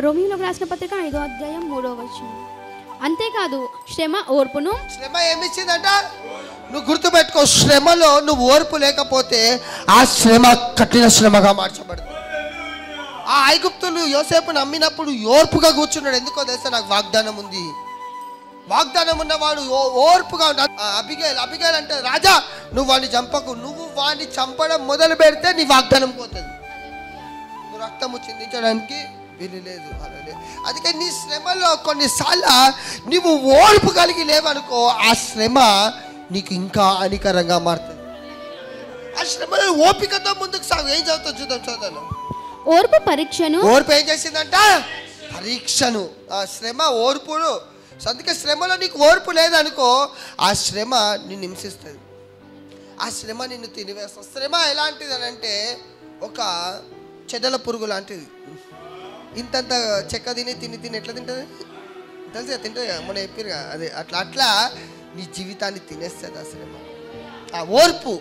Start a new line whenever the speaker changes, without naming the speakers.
రోమీయులకు రాసిన పత్రిక 5వ అధ్యాయం 3వ వచనం. అంతేకాదు శ్రమ ఓర్పును.
శ్రమ ఏమిచ్చిందంట? నువ్వు గుర్తుపెట్టుకో, శ్రమలో నువ్వు ఓర్పు లేకపోతే ఆ శ్రమ కఠిన శ్రమగా మార్చబడుతుంది. ఆ ఐగుప్తులు యోసేపు నమ్మినప్పుడు ఓర్పుగా కూర్చున్నాడు. ఎందుకో తెలుసా? నాకు వాగ్దానం ఉంది. వాగ్దానం ఉన్నవాడు ఓర్పుగా ఉన్నాడు. అబిగేల్ అంటే, రాజా నువ్వు వాడిని చంపకు, నువ్వు వాడిని చంపడం మొదలు పెడితే నీ వాగ్దానం పోతుంది. నువ్వు రక్తము చిందించడానికి వీలు లేదు. అందుకే నీ శ్రమలో కొన్నిసార్లు నువ్వు ఓర్పు కలిగి లేవనుకో, ఆ శ్రమ నీకు ఇంకా హానికరంగా మారుతుంది. ఆ శ్రమలో ఓపికతో ముందుకు సాగు. ఏం చదువుతావు చూద్దాం, చదువుతాను.
ఓర్పు పరీక్షను.
ఓర్పు ఏం చేసిందంట? పరీక్షను. ఆ శ్రమ ఓర్పును. అందుకే శ్రమలో నీకు ఓర్పు లేదనుకో, ఆ శ్రమ నిన్ను హింసిస్తుంది, ఆ శ్రమ నిన్ను తినివేస్తుంది. శ్రమ ఎలాంటిది అని అంటే ఒక చెదల పురుగు లాంటిది. ఇంతంత చెక్క తిని తిని తిని ఎట్లా తింటుంది తెలుసా? తింటుంది కదా, మొన్న చెప్పారు. అదే అట్లా నీ జీవితాన్ని తినేస్తుంది ఆ శ్రమ. ఆ ఓర్పు